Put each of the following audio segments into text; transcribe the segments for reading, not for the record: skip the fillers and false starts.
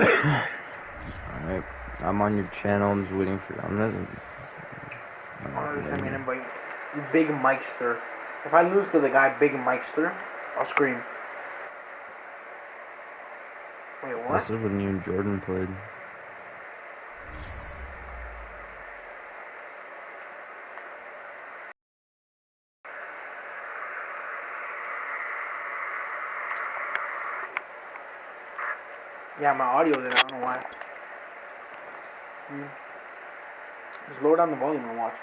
Alright, I'm on your channel. I'm just waiting for you. I'm not send me an invite. Big Mikester. If I lose to the guy Big Mikester, I'll scream. Wait, what? This is when you and Jordan played. Yeah, my audio's in. I don't know why. Just lower down the volume and watch.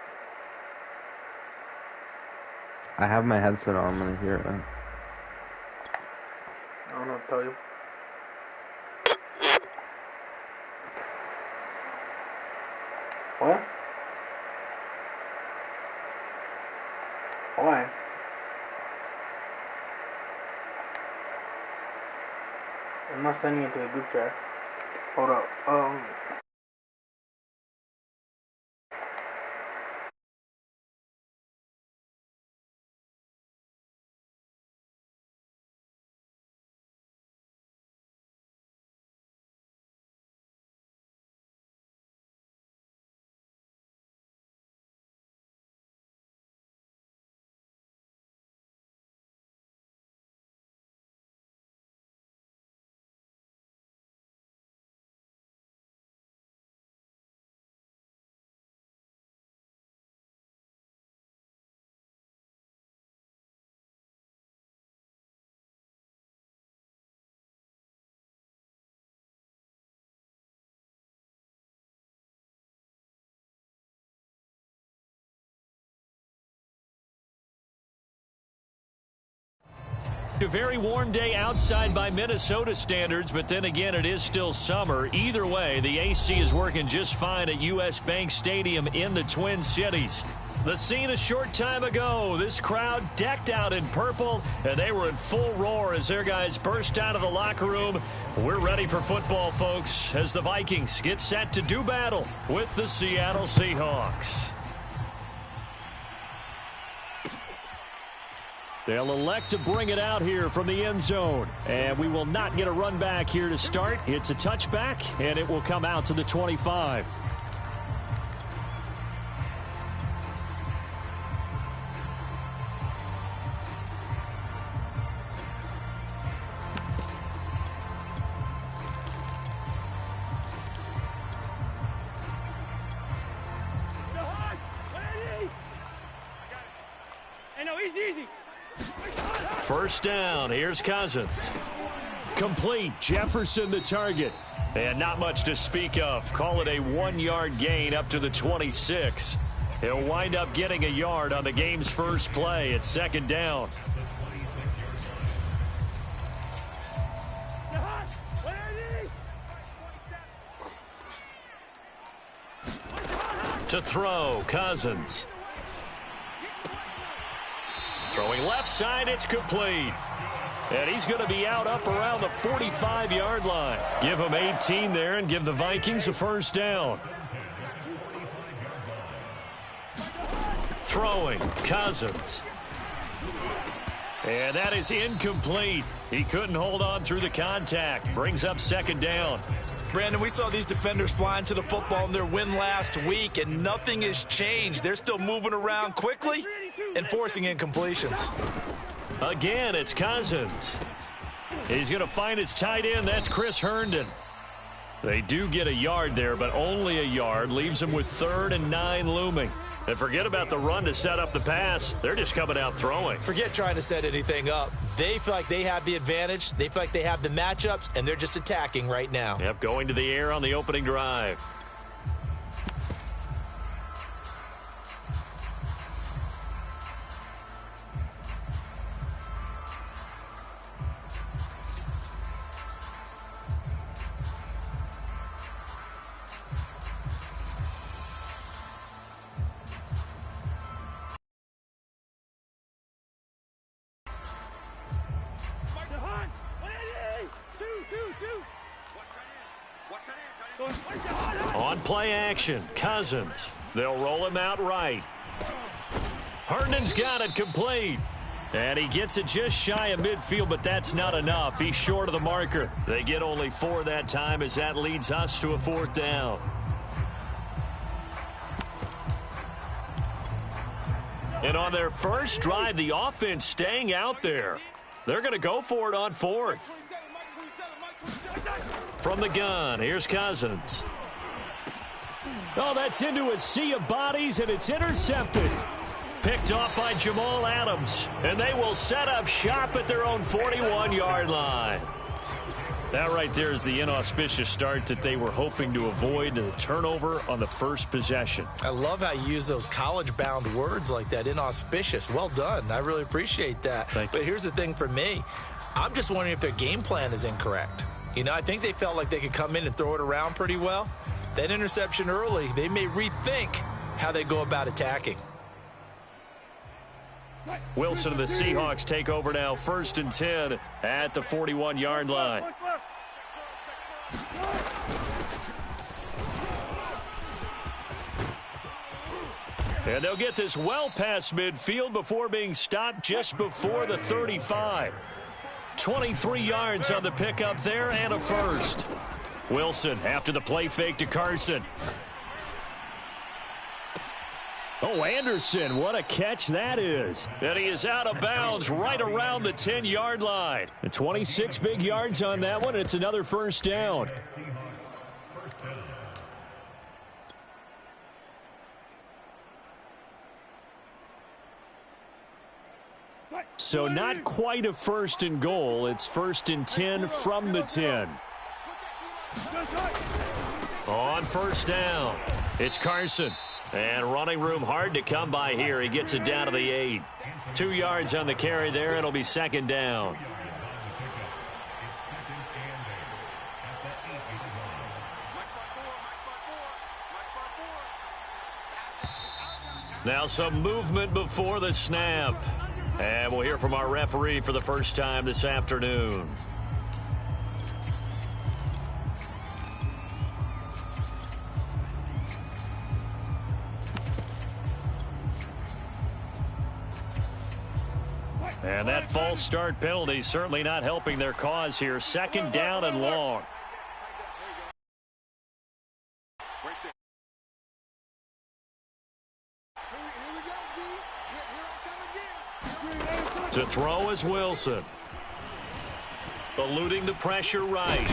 I have my headset on when I hear it. I don't know what to tell you. What? Why? I'm not sending it to the group chat. Hold up. A very warm day outside by Minnesota standards, but then again, it is still summer. Either way, the AC is working just fine at U.S. Bank Stadium in the Twin Cities. The scene a short time ago, this crowd decked out in purple, and they were in full roar as their guys burst out of the locker room. We're ready for football, folks, as the Vikings get set to do battle with the Seattle Seahawks. They'll elect to bring it out here from the end zone. And we will not get a run back here to start. It's a touchback, and it will come out to the 25. First down, here's Cousins. Complete, Jefferson the target. And not much to speak of. Call it a 1-yard gain up to the 26. He'll wind up getting a yard on the game's first play at second down. To throw, Cousins. Throwing left side, it's complete. And he's going to be out up around the 45-yard line. Give him 18 there and give the Vikings a first down. Throwing, Cousins. And that is incomplete. He couldn't hold on through the contact. Brings up second down. Brandon, we saw these defenders flying to the football in their win last week, and nothing has changed. They're still moving around quickly and forcing incompletions. Again, it's Cousins. He's going to find his tight end. That's Chris Herndon. They do get a yard there, but only a yard. Leaves them with 3rd and 9 looming. And forget about the run to set up the pass. They're just coming out throwing. Forget trying to set anything up. They feel like they have the advantage. They feel like they have the matchups, and they're just attacking right now. Yep, going to the air on the opening drive. On play action, Cousins. They'll roll him out right. Herndon's got it complete. And he gets it just shy of midfield, but that's not enough. He's short of the marker. They get only 4 that time as that leads us to a 4th down. And on their first drive, the offense staying out there. They're going to go for it on 4th. From the gun, here's Cousins. Oh, that's into a sea of bodies, and it's intercepted. Picked off by Jamal Adams, and they will set up shop at their own 41-yard line. That right there is the inauspicious start that they were hoping to avoid, the turnover on the first possession. I love how you use those college-bound words like that, inauspicious. Well done. I really appreciate that. But here's the thing for me. I'm just wondering if their game plan is incorrect. You know, I think they felt like they could come in and throw it around pretty well. That interception early, they may rethink how they go about attacking. Wilson and the Seahawks take over now, 1st and 10 at the 41-yard line. And they'll get this well past midfield before being stopped just before the 35. 23 yards on the pickup there and a first. Wilson after the play fake to Carson. Oh, Anderson, what a catch that is. And he is out of bounds right around the 10-yard line. 26 big yards on that one. It's another first down. So not quite a 1st and goal. It's 1st and 10 from the 10. On 1st down, it's Carson. And running room hard to come by here. He gets it down to the 8. 2 yards on the carry there. It'll be 2nd down. Now some movement before the snap. And we'll hear from our referee for the first time this afternoon. And that false start penalty certainly not helping their cause here. 2nd down and long. To throw is Wilson. Eluding the pressure right.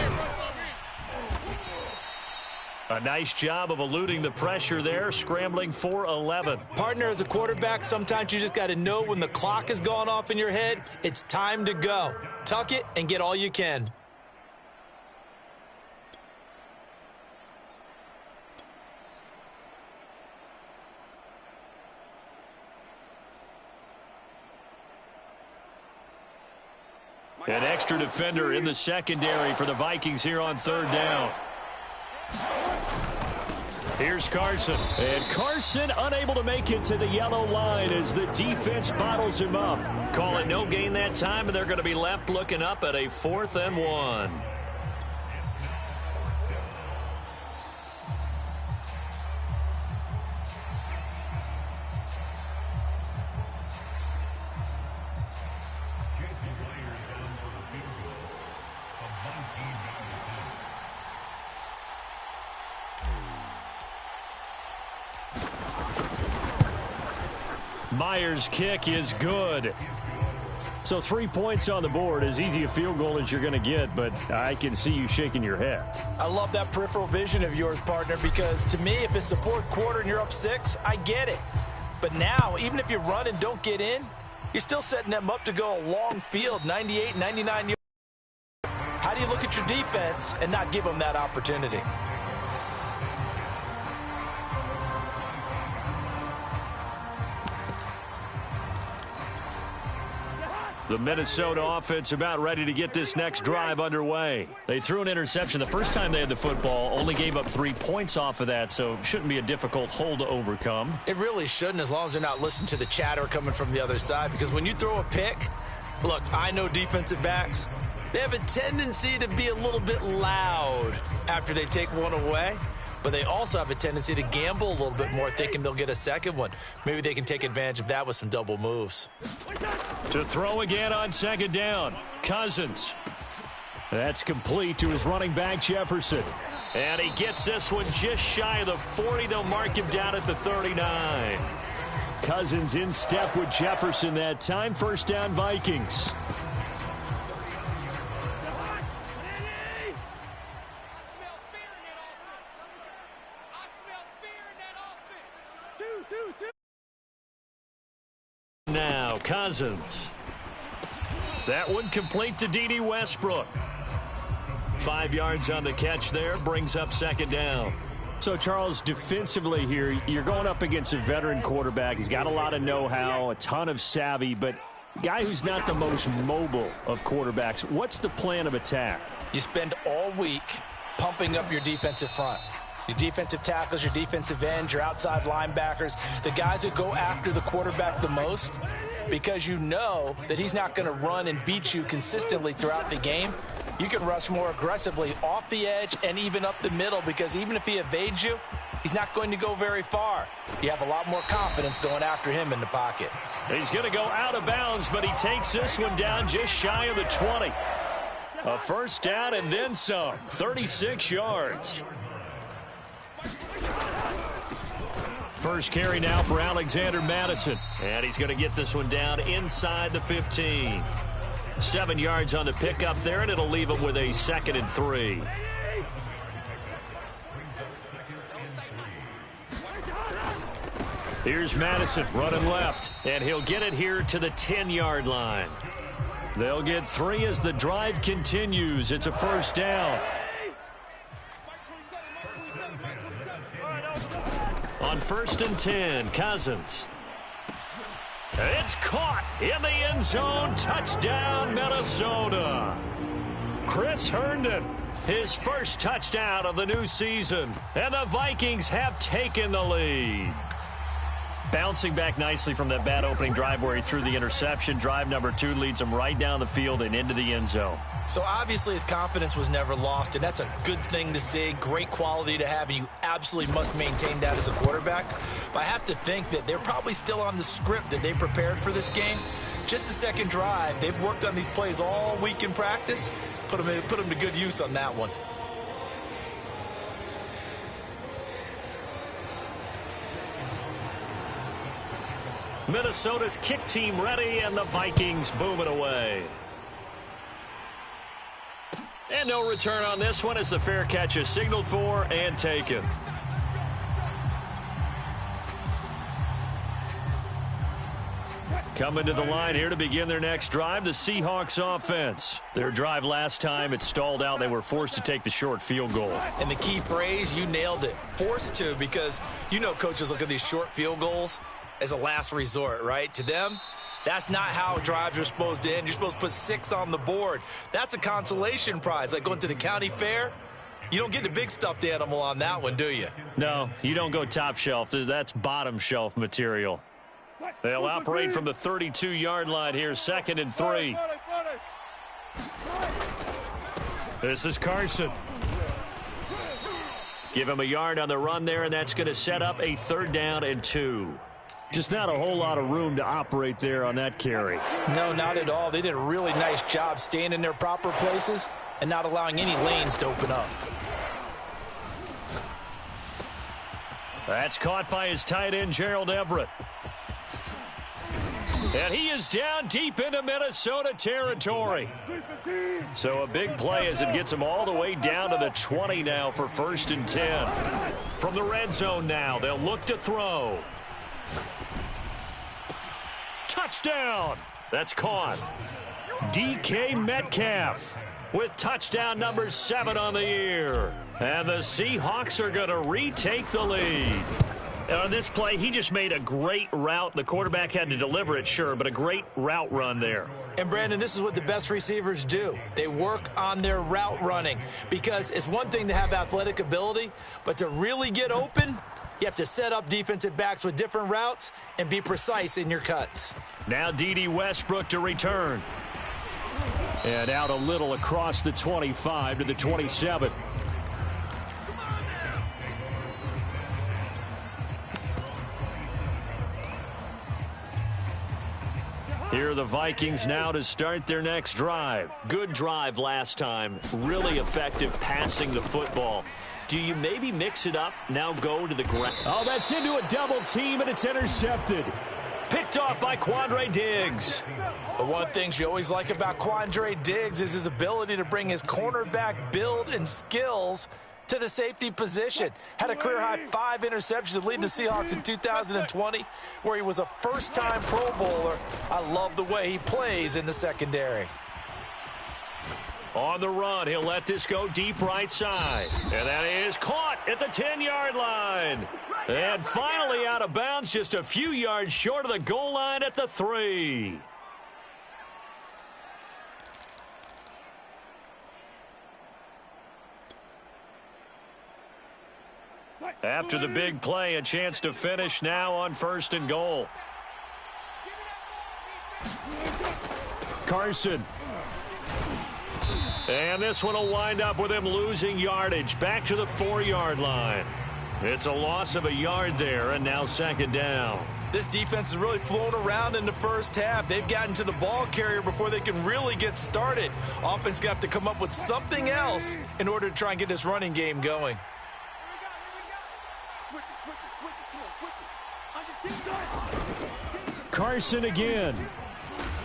A nice job of eluding the pressure there, scrambling for 11. Partner, as a quarterback, sometimes you just got to know when the clock has gone off in your head, it's time to go. Tuck it and get all you can. An extra defender in the secondary for the Vikings here on 3rd down. Here's Carson. And Carson unable to make it to the yellow line as the defense bottles him up. Call it no gain that time, and they're going to be left looking up at a 4th and 1. Myers' kick is good. So 3 points on the board, as easy a field goal as you're going to get, but I can see you shaking your head. I love that peripheral vision of yours, partner, because to me, if it's the 4th quarter and you're up 6, I get it. But now, even if you run and don't get in, you're still setting them up to go a long field, 98, 99 yards. How do you look at your defense and not give them that opportunity? The Minnesota offense about ready to get this next drive underway. They threw an interception the first time they had the football, only gave up 3 points off of that, so shouldn't be a difficult hole to overcome. It really shouldn't, as long as they're not listening to the chatter coming from the other side, because when you throw a pick, look, I know defensive backs, they have a tendency to be a little bit loud after they take one away. but they also have a tendency to gamble a little bit more, thinking they'll get a second one. Maybe they can take advantage of that with some double moves. To throw again on second down, Cousins. That's complete to his running back, Jefferson. And he gets this one just shy of the 40. They'll mark him down at the 39. Cousins in step with Jefferson that time. First down, Vikings. Now, Cousins. That one complete to D.D. Westbrook. 5 yards on the catch there, brings up second down. So, Charles, defensively here, you're going up against a veteran quarterback. He's got a lot of know-how, a ton of savvy, but a guy who's not the most mobile of quarterbacks. What's the plan of attack? You spend all week pumping up your defensive front. Your defensive tackles, your defensive ends, your outside linebackers, the guys that go after the quarterback the most, because you know that he's not going to run and beat you consistently throughout the game. You can rush more aggressively off the edge and even up the middle, because even if he evades you, he's not going to go very far. You have a lot more confidence going after him in the pocket. He's going to go out of bounds, but he takes this one down just shy of the 20. A first down and then some, 36 yards. First carry now for Alexander Madison. And he's going to get this one down inside the 15. 7 yards on the pickup there, and it'll leave him with a 2nd and 3. Here's Madison running left, and he'll get it here to the 10-yard line. They'll get 3 as the drive continues. It's a first down. On 1st and 10, Cousins. It's caught in the end zone. Touchdown, Minnesota. Chris Herndon, his first touchdown of the new season. And the Vikings have taken the lead. Bouncing back nicely from that bad opening drive where he threw the interception. Drive number 2 leads him right down the field and into the end zone. So obviously his confidence was never lost, and that's a good thing to see, great quality to have, and you absolutely must maintain that as a quarterback. But I have to think that they're probably still on the script that they prepared for this game. Just the second drive, they've worked on these plays all week in practice. Put them to good use on that one. Minnesota's kick team ready, and the Vikings boom it away. And no return on this one as the fair catch is signaled for and taken. Coming to the line here to begin their next drive, the Seahawks offense. Their drive last time, it stalled out. They were forced to take the short field goal. And the key phrase, you nailed it, forced to, because you know coaches look at these short field goals as a last resort, right? To them, that's not how drives are supposed to end. You're supposed to put 6 on the board. That's a consolation prize, like going to the county fair. You don't get the big stuffed animal on that one, do you? No, you don't go top shelf. That's bottom shelf material. They'll operate from the 32-yard line here, 2nd and 3. This is Carson. Give him a yard on the run there, and that's going to set up a 3rd down and 2. Just not a whole lot of room to operate there on that carry. No, not at all. They did a really nice job staying in their proper places and not allowing any lanes to open up. That's caught by his tight end, Gerald Everett. And he is down deep into Minnesota territory. So a big play as it gets him all the way down to the 20 now for 1st and 10. From the red zone now, they'll look to throw. Touchdown! That's caught. DK Metcalf with touchdown number 7 on the year. And the Seahawks are going to retake the lead. On this play, he just made a great route. The quarterback had to deliver it, sure, but a great route run there. And, Brandon, this is what the best receivers do. They work on their route running, because it's one thing to have athletic ability, but to really get open, you have to set up defensive backs with different routes and be precise in your cuts. Now D.D. Westbrook to return. And out a little across the 25 to the 27. Here are the Vikings now to start their next drive. Good drive last time. Really effective passing the football. Do you maybe mix it up, now go to the ground? Oh, that's into a double team, and it's intercepted. Picked off by Quandre Diggs. The one thing you always like about Quandre Diggs is his ability to bring his cornerback build and skills to the safety position. Had a career-high 5 interceptions to lead the Seahawks in 2020, where he was a first-time Pro Bowler. I love the way he plays in the secondary. On the run, he'll let this go deep right side. And that is caught at the 10-yard line. And finally out of bounds, just a few yards short of the goal line at the 3. After the big play, a chance to finish now on 1st and goal. Carson. And this one will wind up with him losing yardage back to the 4-yard line. It's a loss of a yard there, and now 2nd down. This defense is really flown around in the first half. They've gotten to the ball carrier before they can really get started. Offense going to have to come up with something else in order to try and get this running game going. Carson again.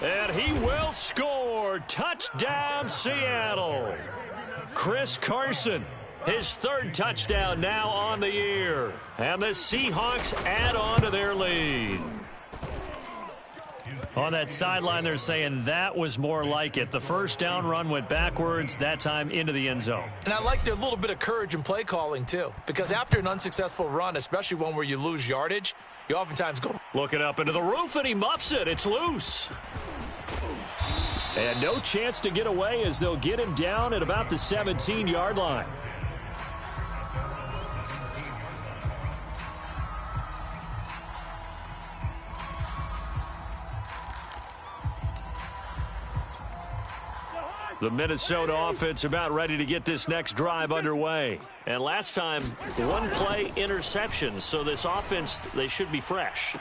And he will score. Touchdown, Seattle. Chris Carson, his 3rd touchdown now on the year. And the Seahawks add on to their lead. On that sideline, they're saying that was more like it. The first down run went backwards, that time into the end zone. And I like their little bit of courage in play calling, too. Because after an unsuccessful run, especially one where you lose yardage, you oftentimes go. Looking up into the roof, and he muffs it. It's loose. And no chance to get away as they'll get him down at about the 17-yard line. The Minnesota offense about ready to get this next drive underway. And last time, 1-play interception. So this offense, they should be fresh.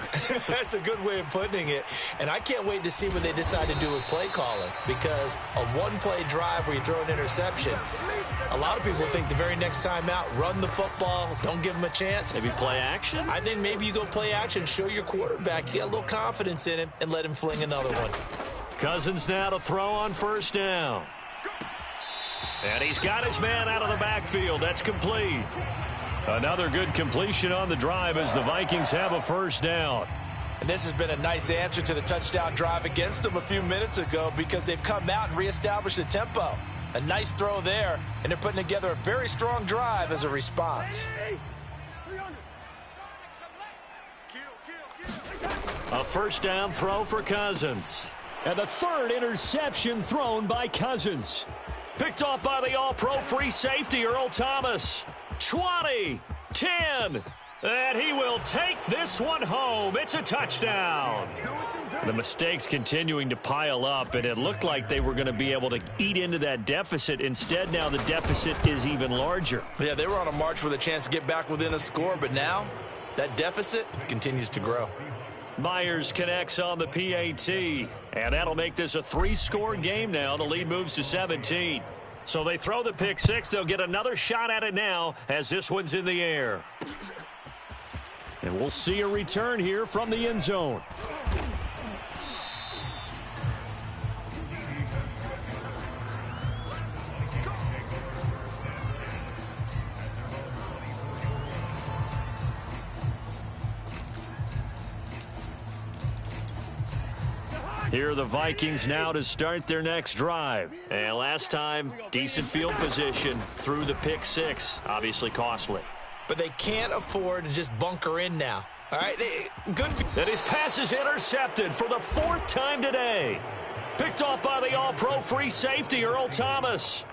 That's a good way of putting it. And I can't wait to see what they decide to do with play calling. Because a 1-play drive where you throw an interception, a lot of people think the very next time out, run the football, don't give them a chance. Maybe play action? I think maybe you go play action, show your quarterback, you got a little confidence in him, and let him fling another one. Cousins now to throw on 1st down. And he's got his man out of the backfield. That's complete. Another good completion on the drive as the Vikings have a 1st down. And this has been a nice answer to the touchdown drive against them a few minutes ago because they've come out and reestablished the tempo. A nice throw there, and they're putting together a very strong drive as a response. A 1st down throw for Cousins. And the 3rd interception thrown by Cousins. Picked off by the all-pro free safety, Earl Thomas. 20, 10, and he will take this one home. It's a touchdown. The mistakes continuing to pile up, and it looked like they were going to be able to eat into that deficit. Instead, now the deficit is even larger. Yeah, they were on a march with a chance to get back within a score, but now that deficit continues to grow. Myers connects on the PAT, and that'll make this a 3-score game now. The lead moves to 17. So they throw the pick 6. They'll get another shot at it now as this one's in the air. And we'll see a return here from the end zone. Here are the Vikings now to start their next drive. And last time, decent field position through the pick 6. Obviously costly. But they can't afford to just bunker in now. All right, good. And his pass is intercepted for the 4th time today. Picked off by the all-pro free safety, Earl Thomas.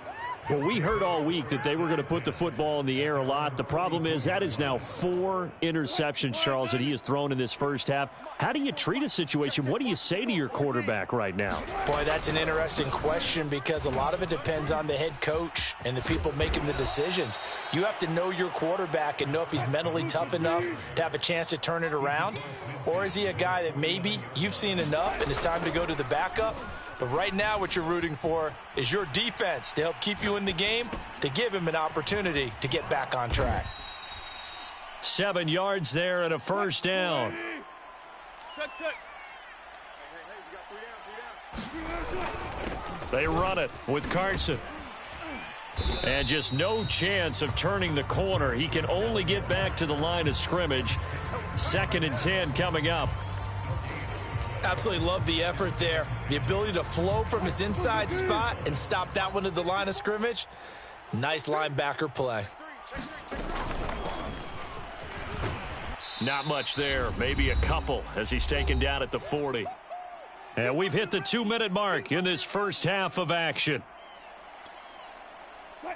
Well, we heard all week that they were going to put the football in the air a lot. The problem is that is now 4 interceptions, Charles, that he has thrown in this first half. How do you treat a situation? What do you say to your quarterback right now? Boy, that's an interesting question because a lot of it depends on the head coach and the people making the decisions. You have to know your quarterback and know if he's mentally tough enough to have a chance to turn it around. Or is he a guy that maybe you've seen enough and it's time to go to the backup? But right now what you're rooting for is your defense to help keep you in the game, to give him an opportunity to get back on track. 7 yards there and a first down. They run it with Carson. And just no chance of turning the corner. He can only get back to the line of scrimmage. 2nd and 10 coming up. Absolutely love the effort there. The ability to flow from his inside spot and stop that one at the line of scrimmage. Nice linebacker play. Not much there. Maybe a couple as he's taken down at the 40. And we've hit the 2-minute mark in this first half of action.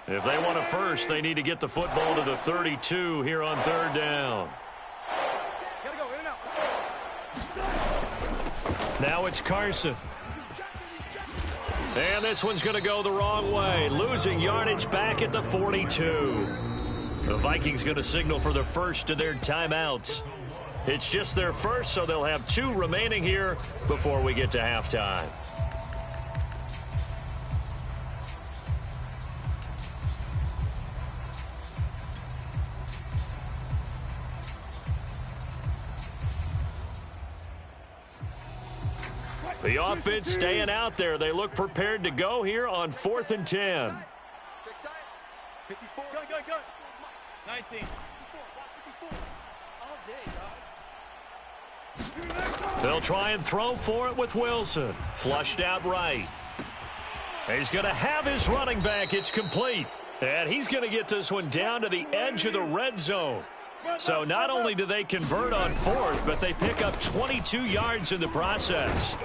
If they want a first, they need to get the football to the 32 here on 3rd down. Now it's Carson. And this one's going to go the wrong way. Losing yardage back at the 42. The Vikings going to signal for the first of their timeouts. It's just their first, so they'll have 2 remaining here before we get to halftime. The offense staying out there. They look prepared to go here on 4th and 10. 54. Go. 19. They'll try and throw for it with Wilson. Flushed out right. He's going to have his running back. It's complete. And he's going to get this one down to the edge of the red zone. So not only do they convert on 4th, but they pick up 22 yards in the process.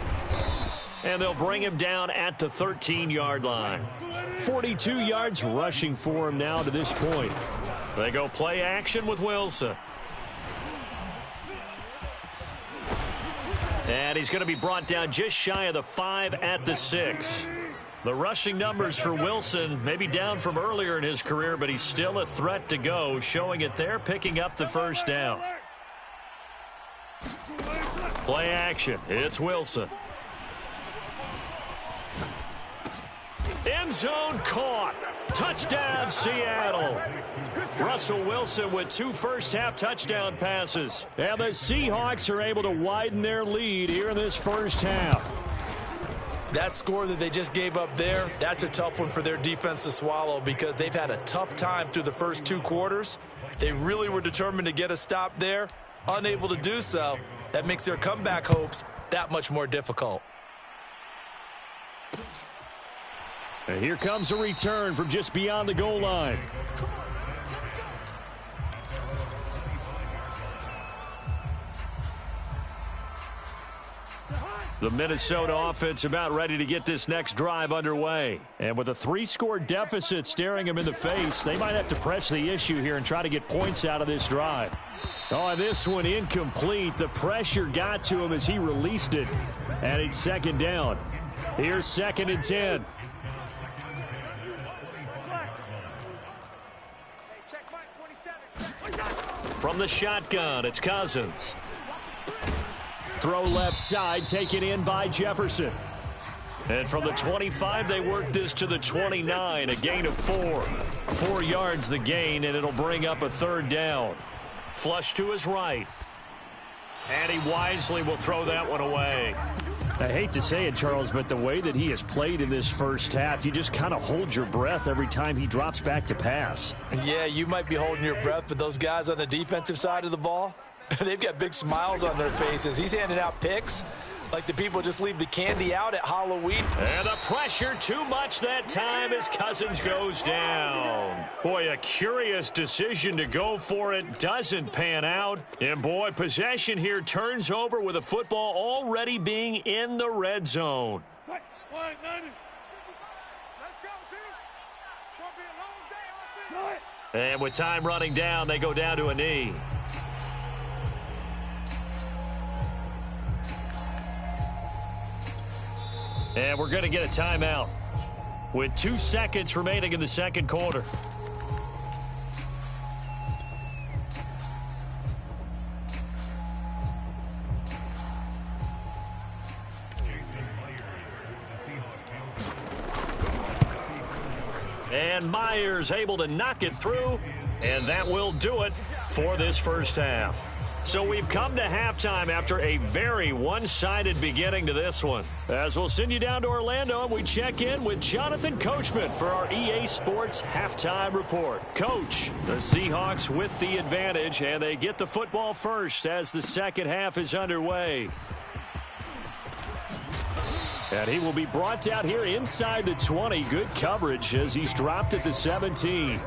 And they'll bring him down at the 13-yard line. 42 yards rushing for him now to this point. They go play action with Wilson. And he's going to be brought down just shy of the 5 at the 6. The rushing numbers for Wilson may be down from earlier in his career, but he's still a threat to go, showing it there, picking up the first down. Play action. It's Wilson. End zone caught. Touchdown, Seattle. Russell Wilson with 2 first-half touchdown passes. And the Seahawks are able to widen their lead here in this first half. That score that they just gave up there, that's a tough one for their defense to swallow because they've had a tough time through the first 2 quarters. They really were determined to get a stop there, unable to do so. That makes their comeback hopes that much more difficult. And here comes a return from just beyond the goal line. The Minnesota offense about ready to get this next drive underway. And with a 3-score deficit staring them in the face, they might have to press the issue here and try to get points out of this drive. Oh, and this one incomplete. The pressure got to him as he released it. And it's 2nd down. Here's 2nd and 10. From the shotgun, it's Cousins. Throw left side, taken in by Jefferson. And from the 25, they work this to the 29, a gain of 4. 4 yards the gain, and it'll bring up a 3rd down. Flush to his right. And he wisely will throw that one away. I hate to say it, Charles, but the way that he has played in this first half, you just kind of hold your breath every time he drops back to pass. Yeah, you might be holding your breath, but those guys on the defensive side of the ball, they've got big smiles on their faces. He's handing out picks like the people just leave the candy out at Halloween. And the pressure too much that time as Cousins goes down. Boy, a curious decision to go for it. Doesn't pan out. And boy, possession here turns over with the football already being in the red zone. And with time running down, they go down to a knee. And we're going to get a timeout with 2 seconds remaining in the second quarter. And Myers able to knock it through, and that will do it for this first half. So we've come to halftime after a very one-sided beginning to this one. As we'll send you down to Orlando, and we check in with Jonathan Coachman for our EA Sports Halftime Report. Coach, the Seahawks with the advantage, and they get the football first as the second half is underway. And he will be brought down here inside the 20. Good coverage as he's dropped at the 17.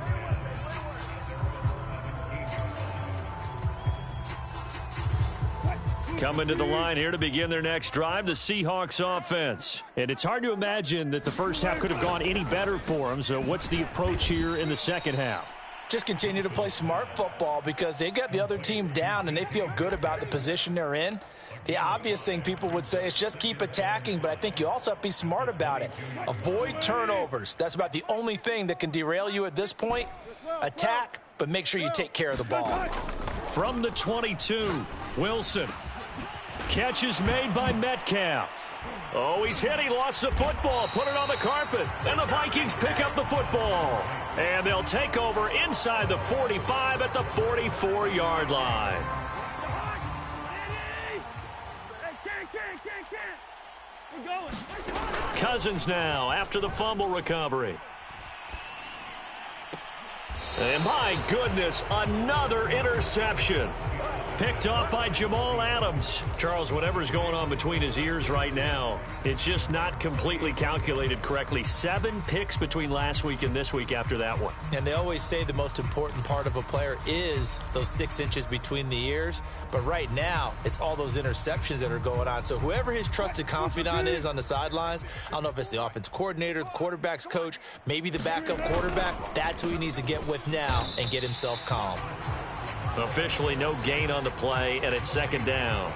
Coming to the line here to begin their next drive, the Seahawks offense. And it's hard to imagine that the first half could have gone any better for them. So what's the approach here in the second half? Just continue to play smart football because they got the other team down and they feel good about the position they're in. The obvious thing people would say is just keep attacking, but I think you also have to be smart about it. Avoid turnovers. That's about the only thing that can derail you at this point. Attack, but make sure you take care of the ball. From the 22, Wilson. Catch is made by Metcalf. Oh, he's hit. He lost the football. Put it on the carpet. And the Vikings pick up the football. And they'll take over inside the 45 at the 44-yard line. Cousins now after the fumble recovery. And my goodness, another interception. Picked off by Jamal Adams. Charles, whatever's going on between his ears right now, it's just not completely calculated correctly. 7 picks between last week and this week after that one. And they always say the most important part of a player is those 6 inches between the ears. But right now, it's all those interceptions that are going on. So whoever his trusted confidant is on the sidelines, I don't know if it's the offensive coordinator, the quarterback's coach, maybe the backup quarterback, that's who he needs to get with now and get himself calm. Officially no gain on the play, and it's second down.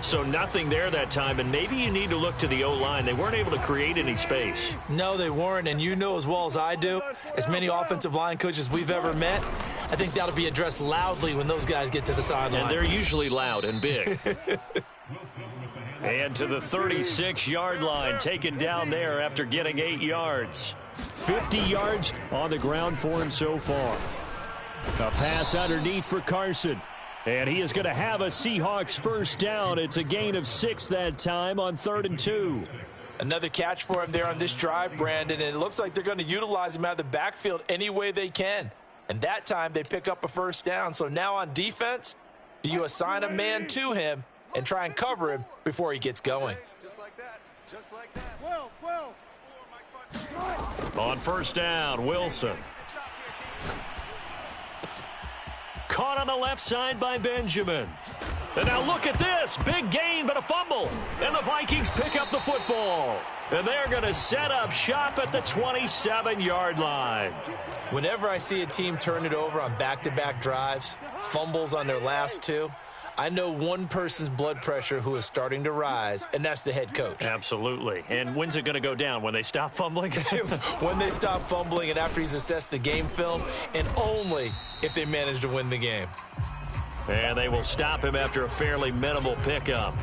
So nothing there that time, and maybe you need to look to the O-line. They weren't able to create any space. No, they weren't, and you know as well as I do, as many offensive line coaches we've ever met, I think that'll be addressed loudly when those guys get to the sideline. And they're usually loud and big. And to the 36-yard line, taken down there after getting 8 yards. 50 yards on the ground for him so far. A pass underneath for Carson. And he is going to have a Seahawks first down. It's a gain of 6 that time on 3rd and 2. Another catch for him there on this drive, Brandon. And it looks like they're going to utilize him out of the backfield any way they can. And that time they pick up a first down. So now on defense, do you assign a man to him and try and cover him before he gets going? Just like that. Just like that. On first down, Wilson. Caught on the left side by Benjamin. And now look at this. Big gain, but a fumble. And the Vikings pick up the football. And they're going to set up shop at the 27-yard line. Whenever I see a team turn it over on back-to-back drives, fumbles on their last 2, I know one person's blood pressure who is starting to rise, and that's the head coach. Absolutely. And when's it going to go down? When they stop fumbling? When they stop fumbling and after he's assessed the game film, and only if they manage to win the game. And they will stop him after a fairly minimal pickup.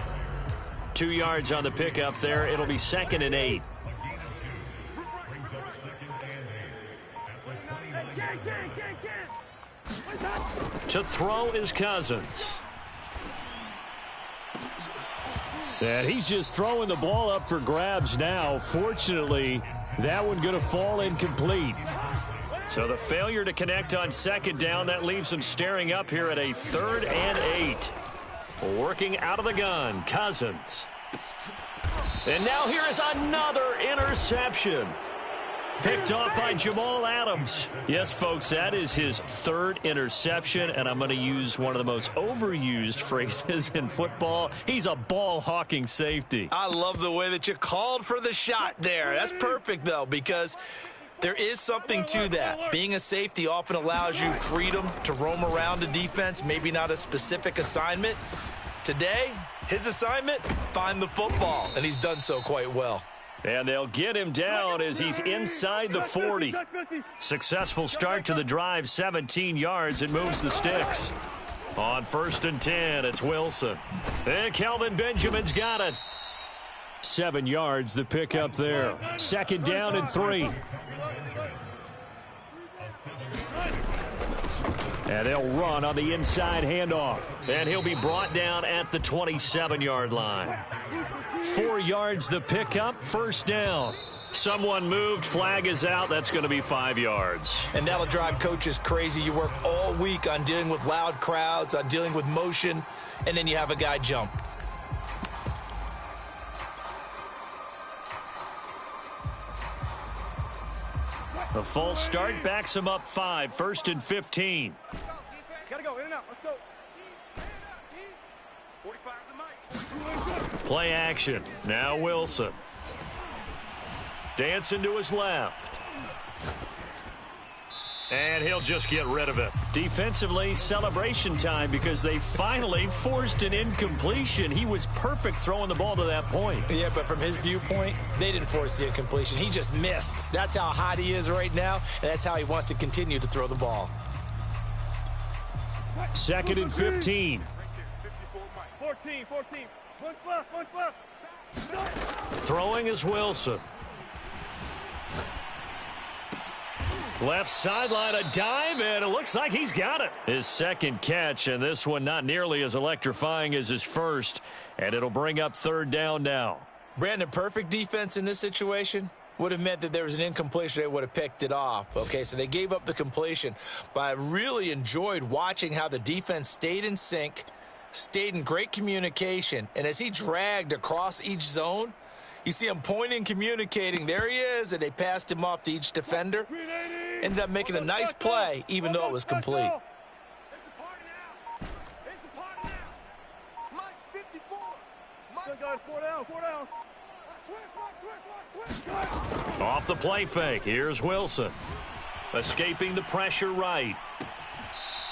2 yards on the pickup there. It'll be 2nd and 8. To throw is Cousins. And he's just throwing the ball up for grabs now. Fortunately, that one going to fall incomplete. So the failure to connect on 2nd down, that leaves him staring up here at a 3rd and 8. Working out of the gun, Cousins. And now here is another interception. Picked off by Jamal Adams. Yes, folks, that is his 3rd interception, and I'm going to use one of the most overused phrases in football. He's a ball-hawking safety. I love the way that you called for the shot there. That's perfect, though, because There is something to that. Being a safety often allows you freedom to roam around the defense, maybe not a specific assignment. Today, his assignment, find the football, and he's done so quite well. And they'll get him down as he's inside the 40. Successful start to the drive, 17 yards. It moves the sticks. On 1st and 10, it's Wilson. And Kelvin Benjamin's got it. 7 yards, the pickup there. 2nd down and 3. And they'll run on the inside handoff. And he'll be brought down at the 27-yard line. 4 yards the pickup, 1st down. Someone moved, flag is out. That's going to be 5 yards. And that'll drive coaches crazy. You work all week on dealing with loud crowds, on dealing with motion, and then you have a guy jump. The false start backs him up 5, 1st and 15. Gotta go, in and out, let's go. Play action. Now Wilson. Dancing to his left. And he'll just get rid of it. Defensively, celebration time because they finally forced an incompletion. He was perfect throwing the ball to that point. Yeah, but from his viewpoint, they didn't force the incompletion. He just missed. That's how hot he is right now, and that's how he wants to continue to throw the ball. 2nd and 15. 14. Punch left. Throwing is Wilson. Left sideline, a dive, and it looks like he's got it. His 2nd catch, and this one not nearly as electrifying as his 1st, and it'll bring up 3rd down now. Brandon, perfect defense in this situation would have meant that there was an incompletion. They would have picked it off. Okay, so they gave up the completion, but I really enjoyed watching how the defense stayed in sync, stayed in great communication, and as he dragged across each zone, you see him pointing, communicating. There he is, and they passed him off to each defender. Ended up making a nice play, even though it was complete. It's a party now. It's a party now. Mike's 54. Mike, 4 down. Switch. Off the play fake, here's Wilson. Escaping the pressure right.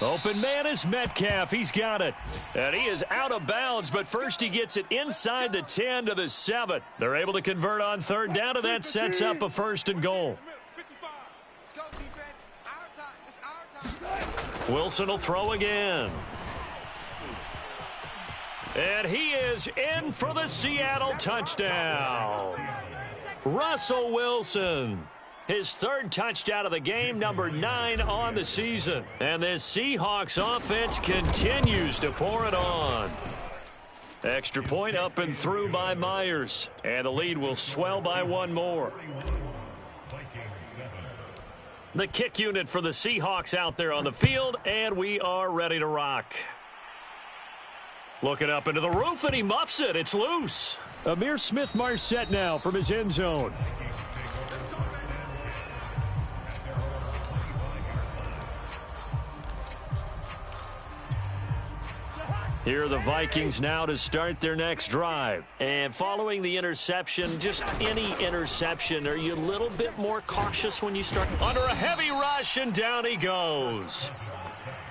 Open man is Metcalf. He's got it. And he is out of bounds, but first he gets it inside the 10 to the 7. They're able to convert on 3rd down, and that sets up a 1st and goal. Let's go, defense. Our time. It's our time. Wilson will throw again. And he is in for the Seattle touchdown. Russell Wilson. His 3rd touchdown of the game, number 9 on the season. And this Seahawks offense continues to pour it on. Extra point up and through by Myers. And the lead will swell by 1 more. The kick unit for the Seahawks out there on the field, and we are ready to rock. Looking up into the roof, and he muffs it. It's loose. Amir Smith-Marset now from his end zone. Here are the Vikings now to start their next drive. And following the interception, just any interception, are you a little bit more cautious when you start? Under a heavy rush, and down he goes.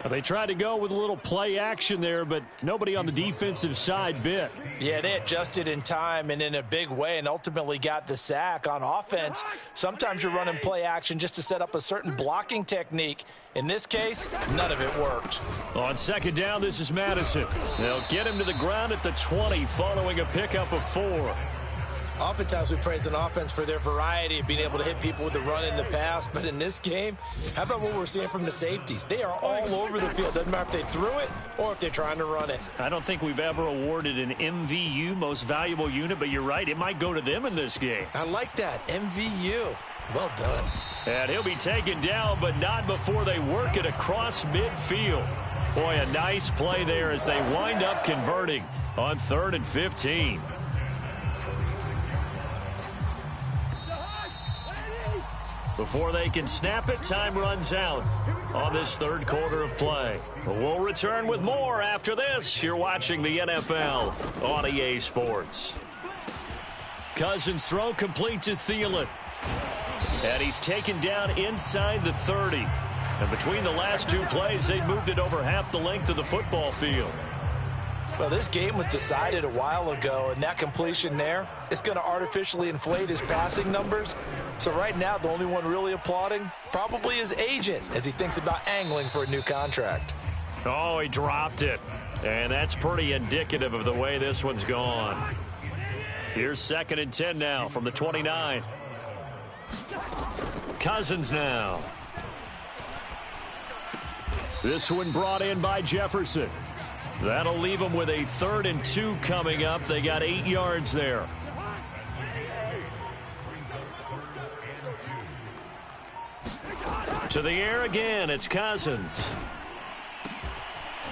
They tried to go with a little play action there, but nobody on the defensive side bit. Yeah, they adjusted in time and in a big way and ultimately got the sack. On offense, sometimes you're running play action just to set up a certain blocking technique. In this case, none of it worked. On 2nd down, this is Madison. They'll get him to the ground at the 20 following a pickup of 4. Oftentimes we praise an offense for their variety of being able to hit people with the run and the pass, but in this game, how about what we're seeing from the safeties? They are all over the field. Doesn't matter if they threw it or if they're trying to run it. I don't think we've ever awarded an MVU, most valuable unit, but you're right, it might go to them in this game. I like that, MVU. Well done. And he'll be taken down, but not before they work it across midfield. Boy, a nice play there as they wind up converting on 3rd and 15. Before they can snap it, time runs out on this 3rd quarter of play. We'll return with more after this. You're watching the NFL on EA Sports. Cousins throw complete to Thielen. And he's taken down inside the 30. And between the last two plays, they moved it over half the length of the football field. Well, this game was decided a while ago, and that completion there is going to artificially inflate his passing numbers. So right now, the only one really applauding probably his agent as he thinks about angling for a new contract. Oh, he dropped it. And that's pretty indicative of the way this one's gone. Here's 2nd and 10 now from the 29. Cousins now. This one brought in by Jefferson. That'll leave them with a 3rd and 2 coming up. They got 8 yards there. To the air again, it's Cousins.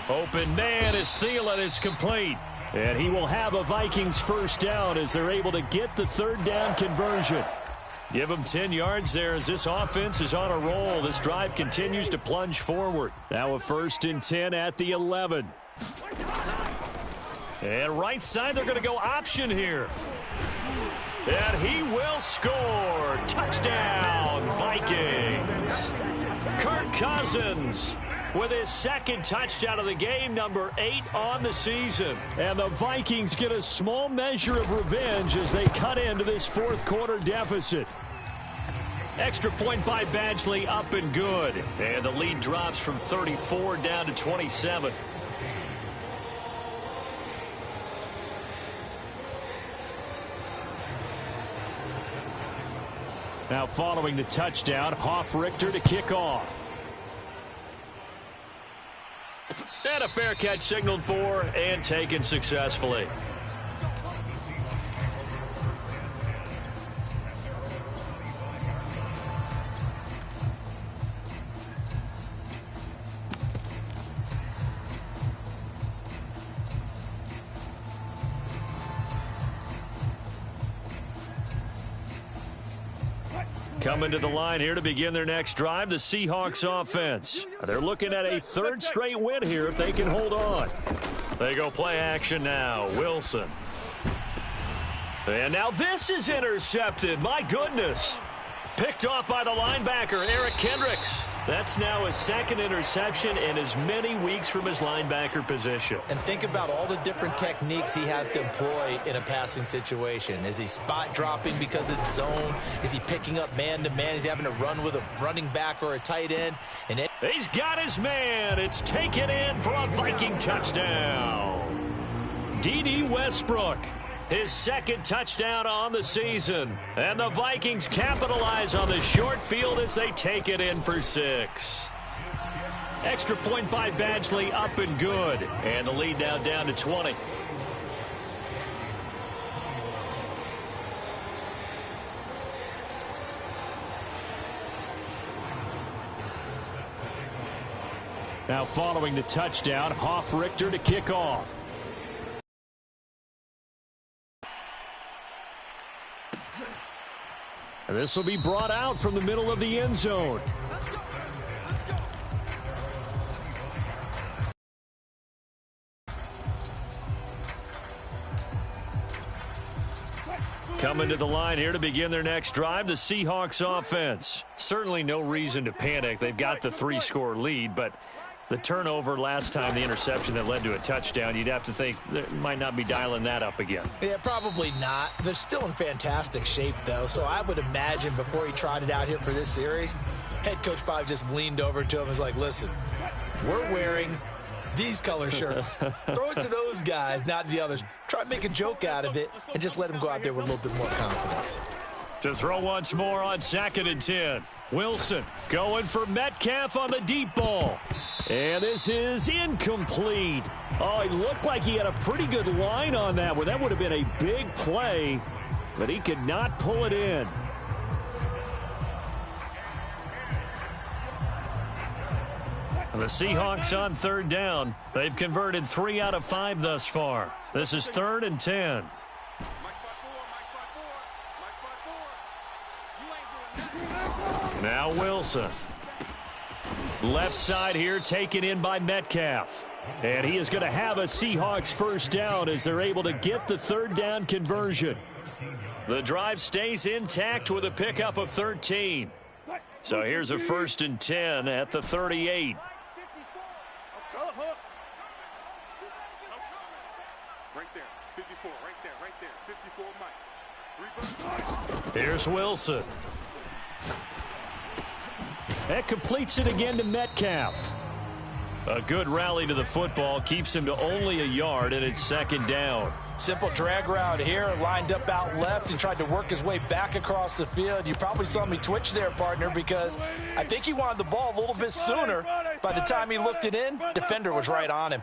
Open man is Thielen. It's complete. And he will have a Vikings first down as they're able to get the 3rd down conversion. Give them 10 yards there as this offense is on a roll. This drive continues to plunge forward. Now a 1st and 10 at the 11. And right side, they're going to go option here. And he will score. Touchdown, Vikings. Kirk Cousins with his 2nd touchdown of the game, number 8 on the season. And the Vikings get a small measure of revenge as they cut into this 4th quarter deficit. Extra point by Badgley, up and good. And the lead drops from 34 down to 27. Now following the touchdown, Hoff-Richter to kick off. And a fair catch signaled for and taken successfully. Coming to the line here to begin their next drive, the Seahawks offense. They're looking at a 3rd straight win here if they can hold on. They go play action now. Wilson. And now this is intercepted. My goodness. Picked off by the linebacker, Eric Kendricks. That's now his 2nd interception in as many weeks from his linebacker position. And think about all the different techniques he has to employ in a passing situation. Is he spot dropping because it's zone? Is he picking up man-to-man? Is he having to run with a running back or a tight end? And he's got his man. It's taken in for a Viking touchdown. D.D. Westbrook. His 2nd touchdown on the season. And the Vikings capitalize on the short field as they take it in for 6. Extra point by Badgley, up and good. And the lead now down to 20. Now following the touchdown, Hoff-Richter to kick off. And this will be brought out from the middle of the end zone. Coming to the line here to begin their next drive, the Seahawks offense. Certainly no reason to panic. They've got the 3-score lead, but the turnover last time, the interception that led to a touchdown, you'd have to think they might not be dialing that up again. Yeah, probably not. They're still in fantastic shape, though, so I would imagine before he tried it out here for this series, head coach probably just leaned over to him and was like, listen, we're wearing these color shirts. Throw it to those guys, not the others. Try to make a joke out of it and just let them go out there with a little bit more confidence. To throw once more on 2nd and 10. Wilson going for Metcalf on the deep ball. And this is incomplete. Oh, he looked like he had a pretty good line on that one. That would have been a big play, but he could not pull it in. And the Seahawks on 3rd down. They've converted 3 out of 5 thus far. This is 3rd and 10. Now Wilson. Left side here taken in by Metcalf. And he is going to have a Seahawks first down as they're able to get the 3rd down conversion. The drive stays intact with a pickup of 13. So here's a 1st and 10 at the 38. Right there, 54, right there, 54, Mike. Here's Wilson. That completes it again to Metcalf. A good rally to the football keeps him to only a yard, and it's 2nd down. Simple drag route here, lined up out left and tried to work his way back across the field. You probably saw me twitch there, partner, because I think he wanted the ball a little bit sooner. By the time he looked it in, defender was right on him.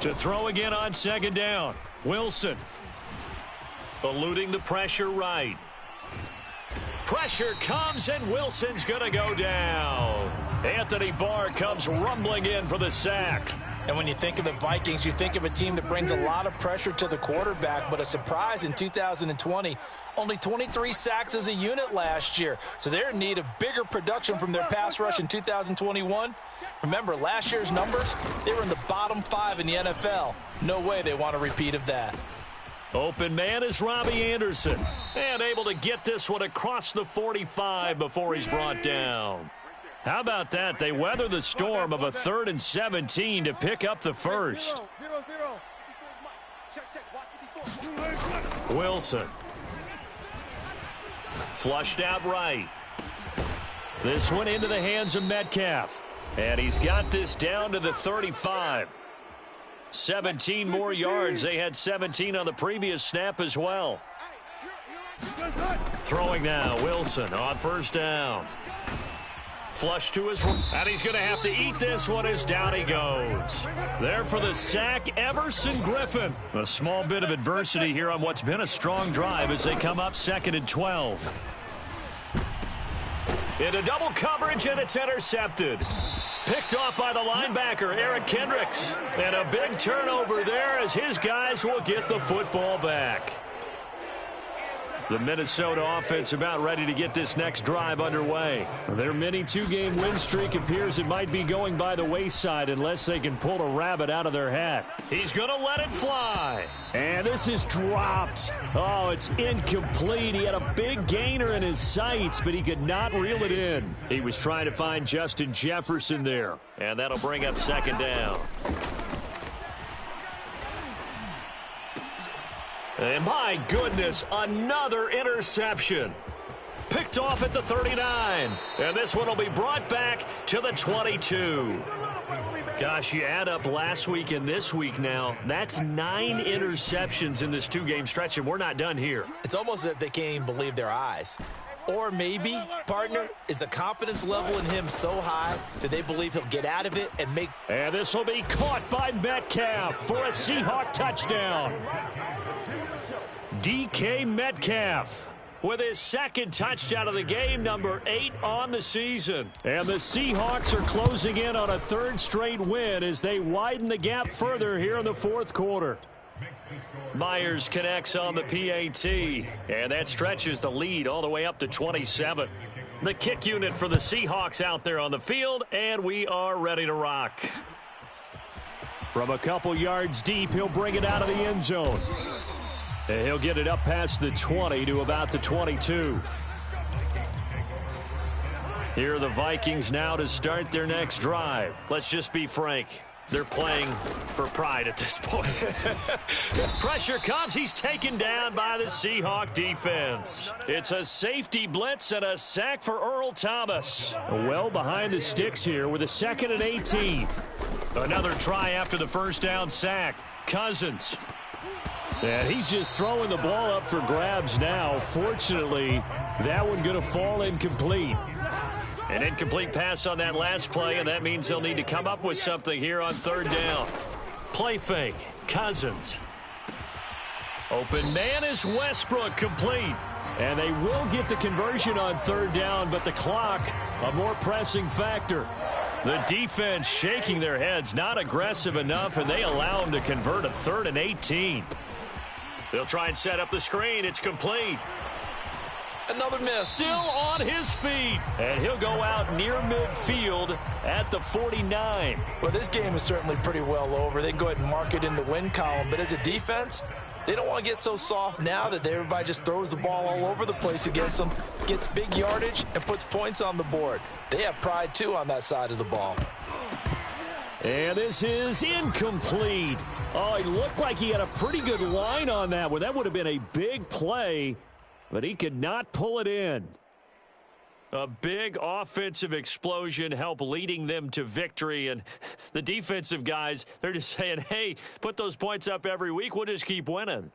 To throw again on 2nd down. Wilson. Eluding the pressure right. Pressure comes, and Wilson's going to go down. Anthony Barr comes rumbling in for the sack. And when you think of the Vikings, you think of a team that brings a lot of pressure to the quarterback, but a surprise in 2020, only 23 sacks as a unit last year. So they're in need of bigger production from their pass rush in 2021. Remember, last year's numbers, they were in the bottom 5 in the NFL. No way they want a repeat of that. Open man is Robbie Anderson. And able to get this one across the 45 before he's brought down. How about that? They weather the storm of a 3rd and 17 to pick up the first. Wilson. Flushed out right. This one into the hands of Metcalf. And he's got this down to the 35. 17 more yards. They had 17 on the previous snap as well. Throwing now, Wilson on 1st down. Flush to his right, and he's going to have to eat this one as down he goes. There for the sack, Everson Griffin. A small bit of adversity here on what's been a strong drive as they come up 2nd and 12. Into double coverage, and it's intercepted. Picked off by the linebacker, Eric Kendricks. And a big turnover there as his guys will get the football back. The Minnesota offense about ready to get this next drive underway. Their mini 2-game win streak appears it might be going by the wayside unless they can pull a rabbit out of their hat. He's going to let it fly. And this is dropped. Oh, it's incomplete. He had a big gainer in his sights, but he could not reel it in. He was trying to find Justin Jefferson there. And that'll bring up 2nd down. And my goodness, another interception. Picked off at the 39. And this one will be brought back to the 22. Gosh, you add up last week and this week now, that's 9 interceptions in this 2-game stretch, and we're not done here. It's almost as if they can't even believe their eyes. Or maybe, partner, is the confidence level in him so high that they believe he'll get out of it and make... And this will be caught by Metcalf for a Seahawk touchdown. DK Metcalf with his 2nd touchdown of the game, number 8 on the season. And the Seahawks are closing in on a 3rd straight win as they widen the gap further here in the 4th quarter. Myers connects on the PAT, and that stretches the lead all the way up to 27. The kick unit for the Seahawks out there on the field, and we are ready to rock. From a couple yards deep, he'll bring it out of the end zone. And he'll get it up past the 20 to about the 22. Here are the Vikings now to start their next drive. Let's just be frank. They're playing for pride at this point. Pressure comes. He's taken down by the Seahawk defense. It's a safety blitz and a sack for Earl Thomas. Well behind the sticks here with a 2nd and 18. Another try after the 1st down sack. Cousins. And he's just throwing the ball up for grabs now. Fortunately, that one going to fall incomplete. An incomplete pass on that last play, and that means they'll need to come up with something here on 3rd down. Play fake. Cousins. Open man is Westbrook, complete. And they will get the conversion on 3rd down, but the clock, a more pressing factor. The defense shaking their heads, not aggressive enough, and they allow them to convert a 3rd and 18. They'll try and set up the screen. It's complete. Another miss. Still on his feet. And he'll go out near midfield at the 49. Well, this game is certainly pretty well over. They can go ahead and mark it in the win column. But as a defense, they don't want to get so soft now that everybody just throws the ball all over the place against them, gets big yardage, and puts points on the board. They have pride, too, on that side of the ball. And this is incomplete. Oh, he looked like he had a pretty good line on that one. That would have been a big play, but he could not pull it in. A big offensive explosion helped leading them to victory. And the defensive guys, they're just saying, hey, put those points up every week. We'll just keep winning.